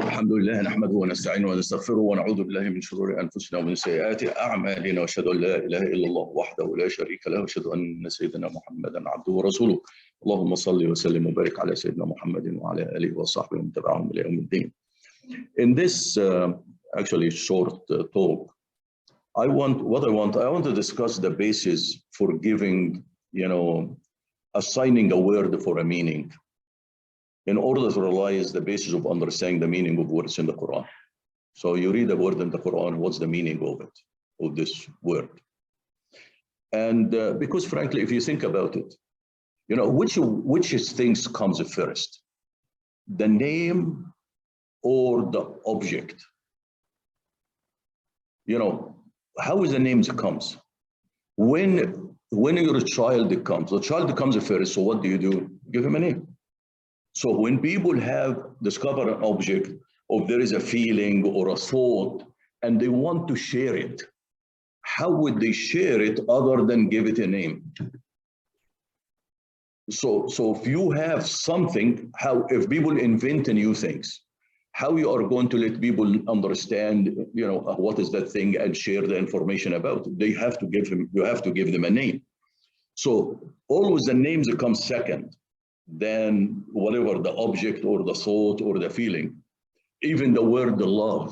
الحمد لله نحمده ونستعينه ونستغفره ونعوذ بالله من شرور انفسنا ومن سيئات اعمالنا واشهد ان لا اله الا الله وحده لا شريك له واشهد ان سيدنا محمدا عبده ورسوله. اللهم صل وسلم وبارك على سيدنا محمد وعلى اله وصحبه ومن تبعهم الى يوم الدين. In this actually short talk, I want to discuss the basis for giving, assigning a word for a meaning, in order to realize the basis of understanding the meaning of words in the Quran. So you read a word in the Quran, what's the meaning of it, of this word? And because frankly, if you think about it, which things comes first, the name or the object? How is the name comes? When your child comes, the child comes first, so what do? Give him a name. So when people have discovered an object, or there is a feeling or a thought, and they want to share it, how would they share it other than give it a name? So if you have something, if people invent new things, how you are going to let people understand, what is that thing and share the information about it? You have to give them a name. So always the names come second, then whatever the object or the thought or the feeling. Even the word love,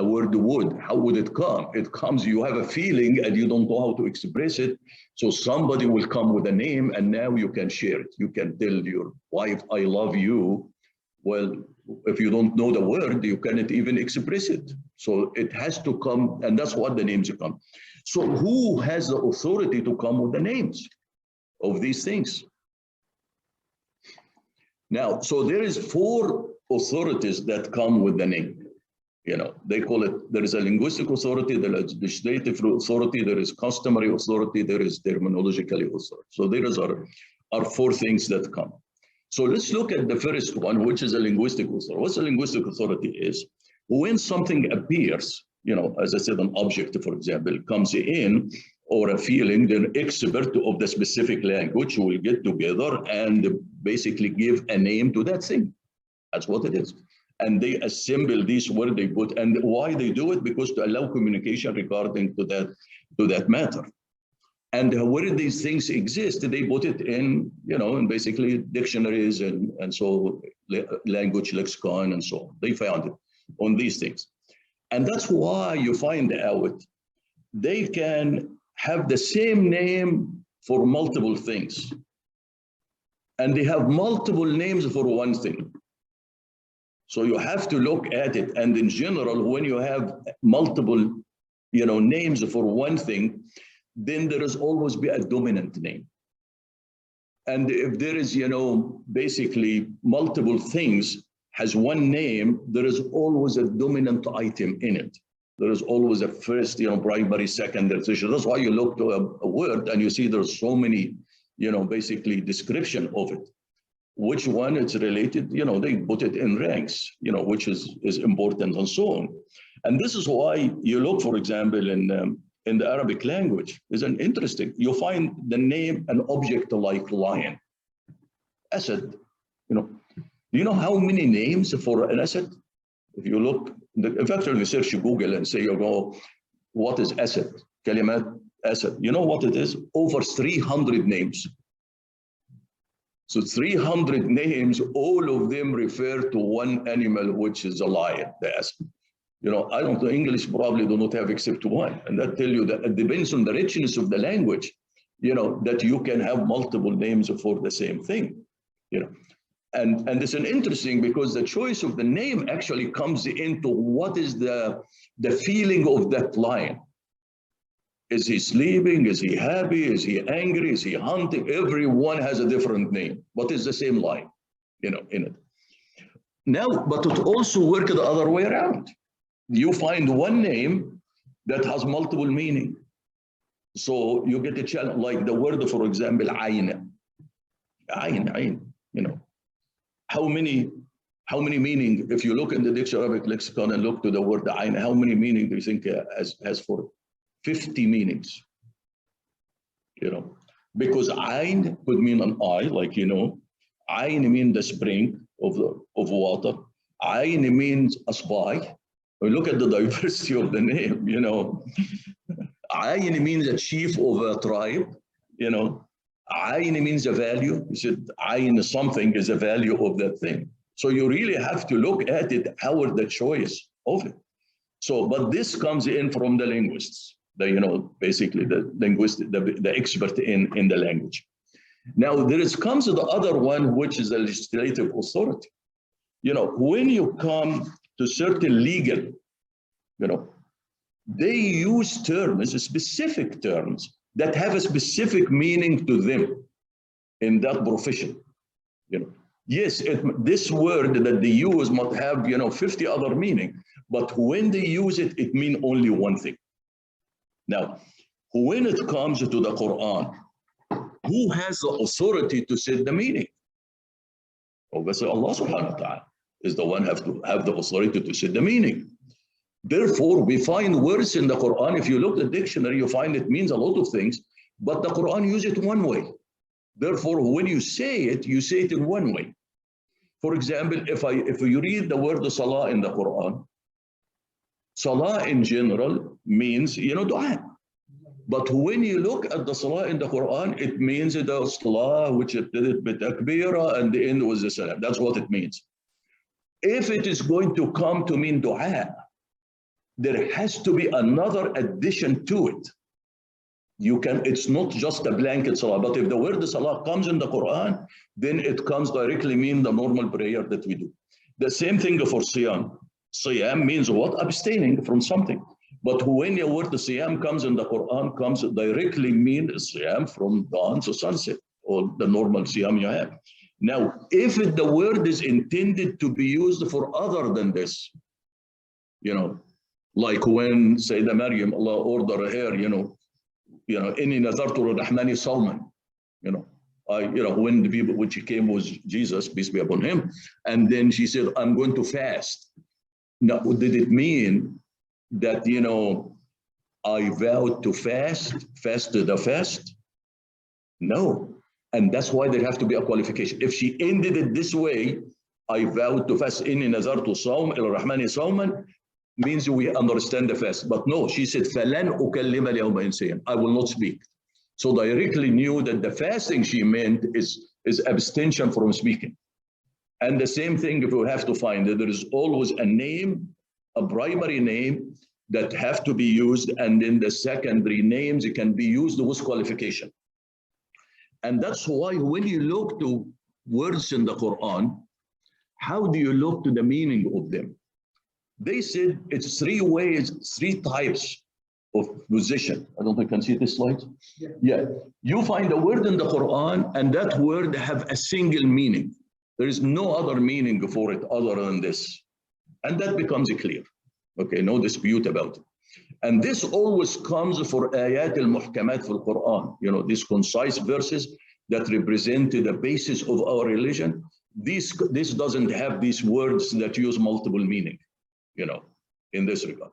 a word would, how would it come? It comes, you have a feeling and you don't know how to express it. So somebody will come with a name and now you can share it. You can tell your wife, I love you. Well, if you don't know the word, you cannot even express it. So it has to come, and that's what the names come. So who has the authority to come with the names of these things? Now, so there is 4 authorities that come with the name. They call it, there is a linguistic authority, there is legislative authority, there is customary authority, there is terminological authority. So there are 4 things that come. So let's look at the first one, which is a linguistic authority. What a linguistic authority is, when something appears, as I said, an object, for example, comes in, or a feeling, then expert of the specific language will get together and basically give a name to that thing. That's what it is. And they assemble these words they put, and why they do it? Because to allow communication regarding to that matter. And where these things exist, they put it in, in basically dictionaries and so language lexicon and so on. They found it on these things. And that's why you find out they can have the same name for multiple things. And they have multiple names for one thing. So you have to look at it. And in general, when you have multiple, names for one thing, then there is always be a dominant name. And if there is, basically multiple things has one name, there is always a dominant item in it. There is always a first, primary, secondary, tertiary. That's why you look to a word and you see there's so many, basically description of it. Which one it's related, they put it in ranks, which is important and so on. And this is why you look, for example, in the Arabic language, is an interesting, you find the name, an object like lion, asad, do you know how many names for an asad? If you look, in fact, if you search Google and say, what is asad? Kalimat asad. You know what it is? Over 300 names. So 300 names, all of them refer to one animal, which is a lion, the asad. I don't know, English probably do not have except one. And that tell you that it depends on the richness of the language, that you can have multiple names for the same thing, And it's an interesting, because the choice of the name actually comes into what is the feeling of that lion. Is he sleeping? Is he happy? Is he angry? Is he hunting? Everyone has a different name, but it's the same lion, in it. Now, but it also works the other way around. You find one name that has multiple meaning. So you get a challenge, like the word, for example, ayn. Ayn, How many meaning, if you look in the dictionary lexicon and look to the word ayn, how many meaning do you think has for it? 50 meanings, because ayn could mean an eye, like, ayn mean the spring of water. Ayn means a spy. Look at the diversity of the name, you know. Ayn means a chief of a tribe, you know. Ayn means a value. You said ayn something is a value of that thing. So you really have to look at it, how is the choice of it. So, but this comes in from the linguists, you know, basically the linguist, the expert in the language. Now comes the other one, which is the legislative authority. You know, when you come to certain legal, you know, they use terms, specific terms that have a specific meaning to them in that profession. You know, yes, this word that they use might have, you know, 50 other meaning, but when they use it, it means only one thing. Now, when it comes to the Quran, who has the authority to set the meaning? Obviously, Allah subhanahu wa ta'ala is the one have to have the authority to set the meaning. Therefore, we find words in the Quran, if you look at the dictionary, you find it means a lot of things, but the Quran uses it one way. Therefore, when you say it in one way. For example, if you read the word salah in the Quran, salah in general means, you know, dua. But when you look at the salah in the Quran, it means the salah which it did it with takbirah and the end was the salam. That's what it means. If it is going to come to mean dua, there has to be another addition to it. It's not just a blanket salah, but if the word salah comes in the Quran, then it comes directly mean the normal prayer that we do. The same thing for siyam. Siyam means what? Abstaining from something. But when the word siyam comes in the Quran, comes directly mean siyam from dawn to sunset, or the normal siyam you have. Now, if the word is intended to be used for other than this, you know, like when Sayyidah Maryam, Allah ordered her, you know, inni nazartu rahmani sawman, you know, when the people, when she came was Jesus, peace be upon him, and then she said, I'm going to fast. Now, did it mean that, you know, I vowed to fasted a fast? No. And that's why there have to be a qualification. If she ended it this way, I vowed to fast, inni nazartu sawm il-rahmani sawman, means we understand the fast. But no, she said, فَلَنْ أُكَلِّمَ الْيَوْمَ إِنسِيًّا, I will not speak. So directly knew that the fasting she meant is abstention from speaking. And the same thing, if we have to find that there is always a name, a primary name that have to be used, and then the secondary names, it can be used with qualification. And that's why when you look to words in the Quran, how do you look to the meaning of them? They said it's three ways, three types of position. I don't think you can see this slide. Yeah. You find a word in the Quran and that word have a single meaning. There is no other meaning for it other than this. And that becomes clear. Okay, no dispute about it. And this always comes for ayat al-muhkamat for Quran, you know, these concise verses that represent the basis of our religion. This doesn't have these words that use multiple meaning, you know, in this regard.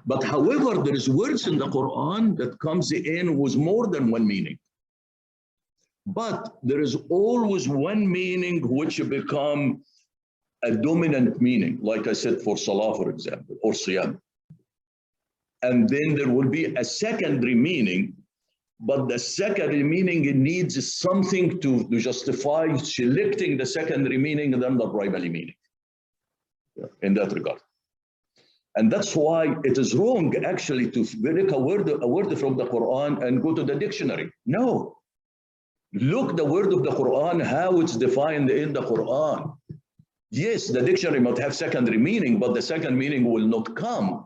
But however, there is words in the Quran that comes in with more than one meaning. But there is always one meaning which become a dominant meaning, like I said, for salah, for example, or siyam. And then there will be a secondary meaning, but the secondary meaning needs something to justify selecting the secondary meaning than the primary meaning, in that regard. And that's why it is wrong actually to take a word from the Quran and go to the dictionary. No. Look the word of the Quran, how it's defined in the Quran. Yes, the dictionary might have secondary meaning, but the second meaning will not come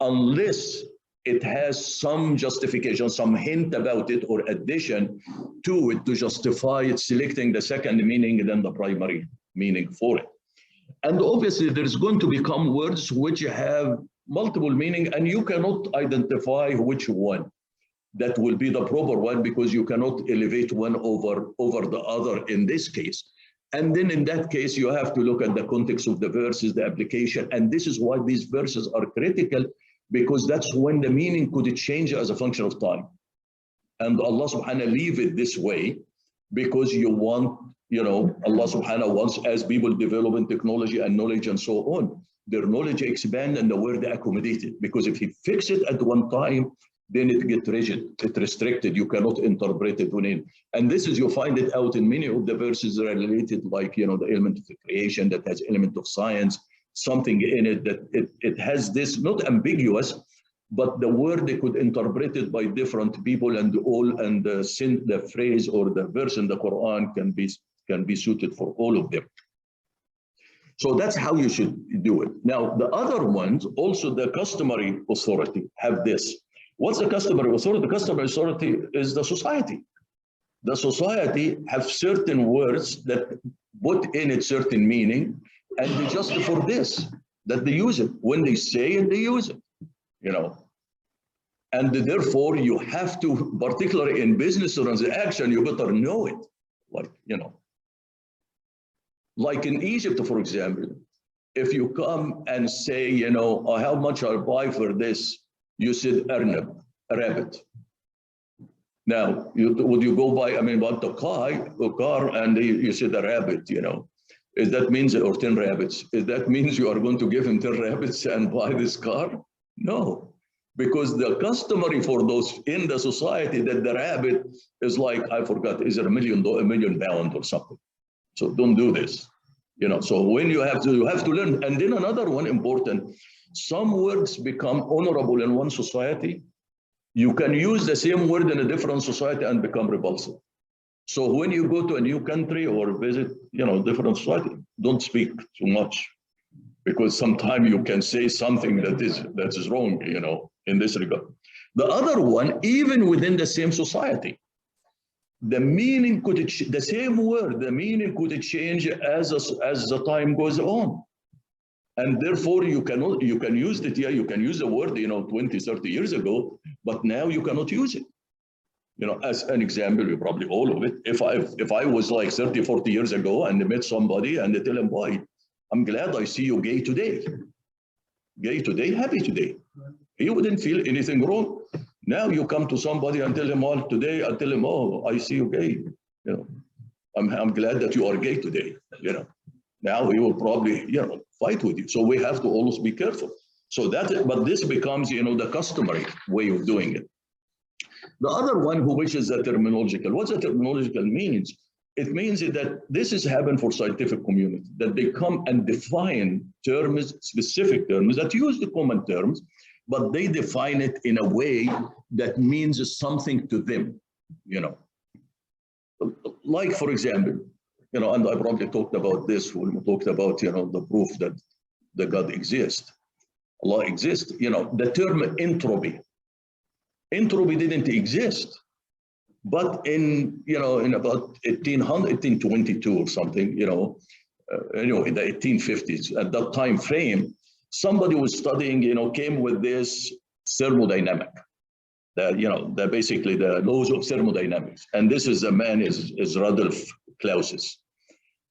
unless it has some justification, some hint about it or addition to it to justify it selecting the second meaning than the primary meaning for it. And obviously there's going to become words which have multiple meaning and you cannot identify which one that will be the proper one because you cannot elevate one over the other in this case. And then in that case, you have to look at the context of the verses, the application. And this is why these verses are critical, because that's when the meaning could change as a function of time. And Allah subhanahu wa ta'ala leave it this way because you want Allah subhanahu wants, as people develop in technology and knowledge and so on, their knowledge expand and the word accommodated. Because if he fix it at one time, then it gets rigid, it restricted, you cannot interpret it within. And this is, you find it out in many of the verses related, like, the element of the creation that has element of science, something in it that it has this, not ambiguous, but the word they could interpret it by different people, and the phrase or the verse in the Quran can be suited for all of them. So that's how you should do it. Now, the other ones, also the customary authority, have this. What's the customary authority? The customary authority is the society. The society have certain words that put in it certain meaning, and they just for this, that they use it. When they say it, they use it, And therefore, you have to, particularly in business transaction, you better know it. Like in Egypt, for example, if you come and say, how much I'll buy for this, you said arnab, a rabbit. Now, would you go buy, want a car, and you said a rabbit, Is that means, or 10 rabbits, is that means you are going to give him 10 rabbits and buy this car? No, because the customary for those in the society that the rabbit is like, I forgot, is it $1 million or something? So don't do this, So when you have to learn. And then another one important, some words become honorable in one society. You can use the same word in a different society and become repulsive. So when you go to a new country or visit, different society, don't speak too much, because sometimes you can say something that is wrong, in this regard. The other one, even within the same society, the meaning could, the same word, the meaning could change as the time goes on. And therefore you can use it, you can use the word, 20, 30 years ago, but now you cannot use it. As an example, you probably all of it. If I was like 30, 40 years ago and met somebody and they tell him, boy, I'm glad I see you gay today. Gay today, happy today. He wouldn't feel anything wrong. Now you come to somebody and tell him, well, today, I tell him, oh, I see you gay. I'm glad that you are gay today. Now he will probably, fight with you. So we have to always be careful. So but this becomes, the customary way of doing it. The other one, which is the terminological. What's the terminological means? It means that this has happened for scientific community, that they come and define terms, specific terms that use the common terms, but they define it in a way that means something to them, Like, for example, and I probably talked about this when we talked about, the proof that the God exists, Allah exists, the term entropy. Entropy didn't exist, but in about 1822 or something, in the 1850s, at that time frame, somebody was studying, came with this thermodynamic, basically the laws of thermodynamics. And this is the man is Rudolf Clausius.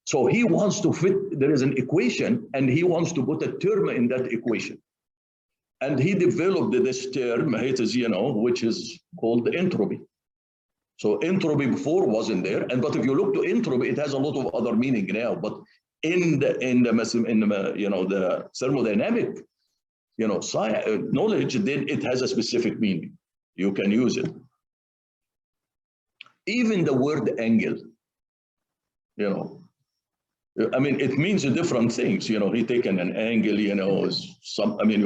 So he wants to fit, there is an equation, and he wants to put a term in that equation. And he developed this term, which is called entropy. So entropy before wasn't there, but if you look to entropy, it has a lot of other meaning now. But in the thermodynamic, knowledge, then it has a specific meaning. You can use it. Even the word angle, it means different things. He taken an angle, you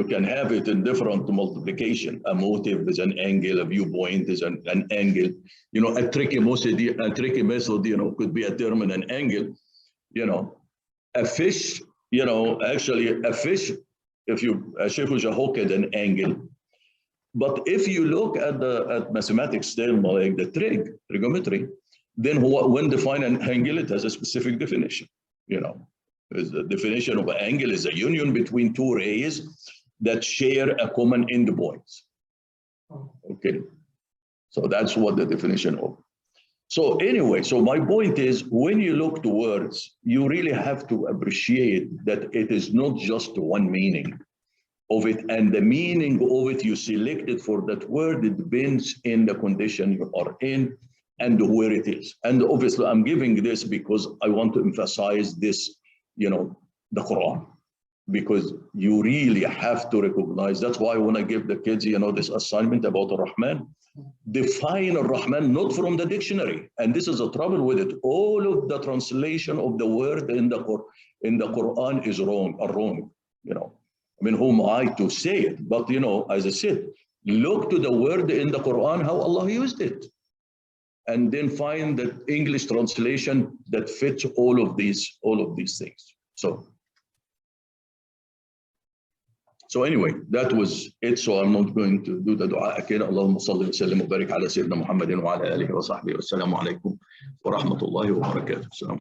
can have it in different multiplication. A motive is an angle, a viewpoint is an angle. A tricky method, could be a term and an angle. A fish, actually a fish, a sheikh is a hook at an angle. But if you look at mathematics term like the trigonometry, then when define an angle, it has a specific definition. The definition of an angle is a union between two rays that share a common endpoint. Okay, so that's what the definition of. So anyway, so my point is, when you look to words, you really have to appreciate that it is not just one meaning of it, and the meaning of it you selected for that word, it depends in the condition you are in, and where it is. And obviously I'm giving this because I want to emphasize this, the Quran, because you really have to recognize. That's why when I give the kids, this assignment about Ar-Rahman, define Ar-Rahman not from the dictionary. And this is the trouble with it. All of the translation of the word in the Quran is wrong. I mean, who am I to say it? But, as I said, look to the word in the Quran, how Allah used it, and then find the English translation that fits all of these things. So anyway, that was it. So I'm not going to do the dua again. Allahumma salli wa sallim wa barik ala sayyidina Muhammadin wa ala alihi wa sahbihi wa assalamu alaikum wa rahmatullahi wa barakatuh.